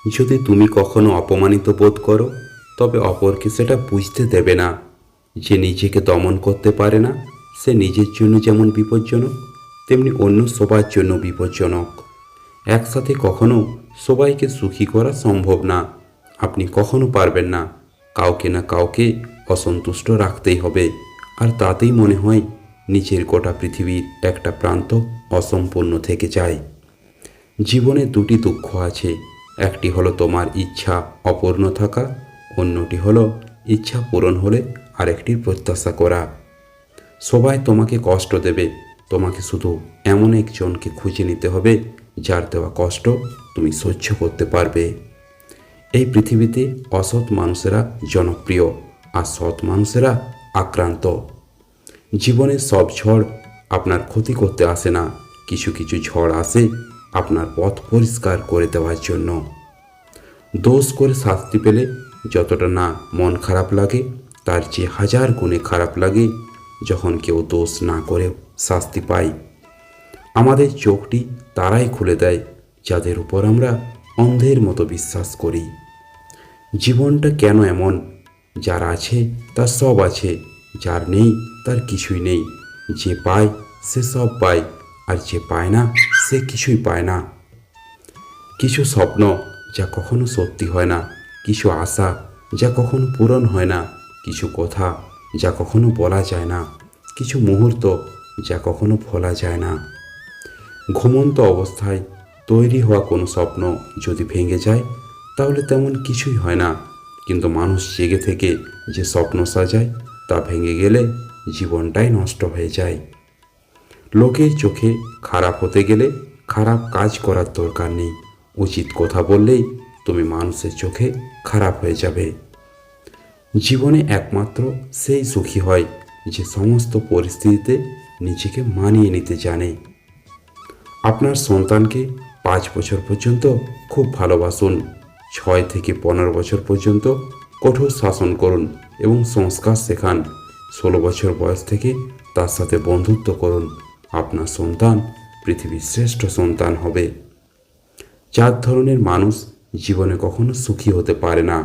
যদি তুমি কখনো অপমানিত বোধ করো, তবে অপরকে সেটা বুঝতে দেবে না। যে নিজেকে দমন করতে পারে না, সে নিজের জন্য যেমন বিপজ্জনক, তেমনি অন্য সবার জন্য বিপজ্জনক। একসাথে কখনো সবাইকে সুখী করা সম্ভব না। আপনি কখনো পারবেন না। কাউকে না কাউকে অসন্তুষ্ট রাখতেই হবে, আর তাতেই মনে হয় নিচের গোটা পৃথিবীর একটা প্রান্ত অসম্পূর্ণ থেকে যায়। জীবনে দুটি দুঃখ আছে, একটি হলো তোমার ইচ্ছা অপূর্ণ থাকা, অন্যটি হলো ইচ্ছা পূরণ হলে আরেকটির প্রত্যাশা করা। সবাই তোমাকে কষ্ট দেবে, তোমাকে শুধু এমন একজনকে খুঁজে নিতে হবে যার দেওয়া কষ্ট তুমি সহ্য করতে পারবে। এই পৃথিবীতে অসৎ মানুষেরা জনপ্রিয়, আর সৎ মানুষেরা আক্রান্ত। জীবনের সব ঝড় আপনার ক্ষতি করতে আসে না, কিছু কিছু ঝড় আসে আপনার পথ পরিষ্কার করে দেওয়ার জন্য। দোষ করে শাস্তি পেলে যতটা না মন খারাপ লাগে, তার চেয়ে হাজার গুণে খারাপ লাগে যখন কেউ দোষ না করেও শাস্তি পায়। আমাদের চোখটি তারাই খুলে দেয় যাদের উপর আমরা অন্ধের মতো বিশ্বাস করি। জীবনটা কেন এমন? যার আছে তার সব আছে, যার নেই তার কিছুই নেই। যে পায় সে সব পায়, আর যে পায় না সে কিছুই পায় না। কিছু স্বপ্ন যা কখনো সত্যি হয় না, কিছু আশা যা কখনো পূরণ হয় না, কিছু কথা যা কখনো বলা যায় না, কিছু মুহূর্ত যা কখনো ভোলা যায় না। ঘুমন্ত অবস্থায় তৈরি হওয়া কোনো স্বপ্ন যদি ভেঙে যায়, তাহলে তেমন কিছুই হয় না। কিন্তু মানুষ জেগে থেকে যে স্বপ্ন সাজায়, তা ভেঙে গেলে জীবনটাই নষ্ট হয়ে যায়। লোকের চোখে খারাপ হতে গেলে খারাপ কাজ করার দরকার নেই। উচিত কথা বললেই তুমি মানুষের চোখে খারাপ হয়ে যাবে। জীবনে একমাত্র সেই সুখী হয় যে সমস্ত পরিস্থিতিতে নিজেকে মানিয়ে নিতে জানে। আপনার সন্তানকে 5 বছর পর্যন্ত খুব ভালোবাসুন, 6 থেকে 15 বছর পর্যন্ত কঠোর শাসন করুন এবং সংস্কার শেখান। 16 বছর বয়স থেকে তার সাথে বন্ধুত্ব করুন। আপনার সন্তান পৃথিবীর শ্রেষ্ঠ সন্তান হবে। 4 ধরনের মানুষ জীবনে কখনো সুখী হতে পারে না।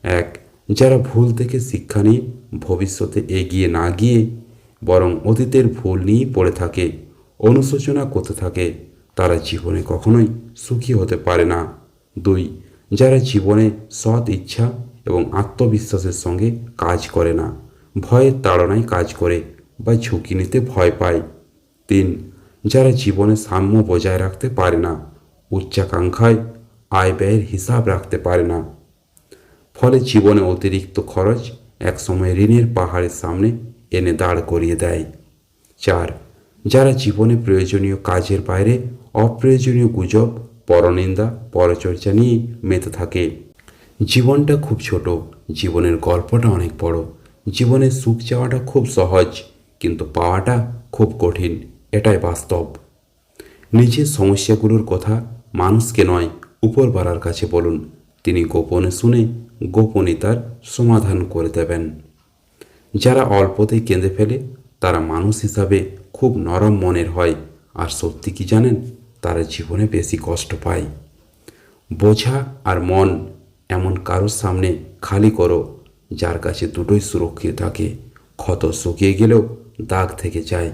1. যারা ভুল থেকে শিক্ষা নিয়ে ভবিষ্যতে এগিয়ে না গিয়ে বরং অতীতের ভুল নিয়েই পড়ে থাকে, অনুশোচনা করতে থাকে, তারা জীবনে কখনোই সুখী হতে পারে না। 2. যারা জীবনে সৎ ইচ্ছা এবং আত্মবিশ্বাসের সঙ্গে কাজ করে না, ভয়ের তাড়নায় কাজ করে বা ঝুঁকি নিতে ভয় পায়। 3. যারা জীবনে সাম্য বজায় রাখতে পারে না, উচ্চাকাঙ্ক্ষায় আয় ব্যয়ের হিসাব রাখতে পারে না, ফলে জীবনে অতিরিক্ত খরচ একসময় ঋণের পাহাড়ের সামনে এনে দাঁড় করিয়ে দেয়। 4. যারা জীবনে প্রয়োজনীয় কাজের বাইরে অপ্রয়োজনীয় গুজব, পরনিন্দা, পরচর্চা নিয়ে মেতে থাকে। জীবনটা খুব ছোট, জীবনের গল্পটা অনেক বড়। জীবনের সুখ চাওয়াটা খুব সহজ, কিন্তু পাওয়াটা খুব কঠিন, এটাই বাস্তব। নিজের সমস্যাগুলোর কথা মানুষকে নয়, উপরওয়ালার কাছে বলুন। তিনি গোপনে শুনে গোপনে তার সমাধান করে দেবেন। যারা অল্পতেই কেঁদে ফেলে তারা মানুষ হিসাবে খুব নরম মনের হয়, আর সত্যি কি জানেন, তারা জীবনে বেশি কষ্ট পায়। বোঝা আর মন এমন কারোর সামনে খালি করো যার কাছে দুটোই সুরক্ষিত থাকে। ক্ষত শুকিয়ে গেলেও দাগ থেকে যায়,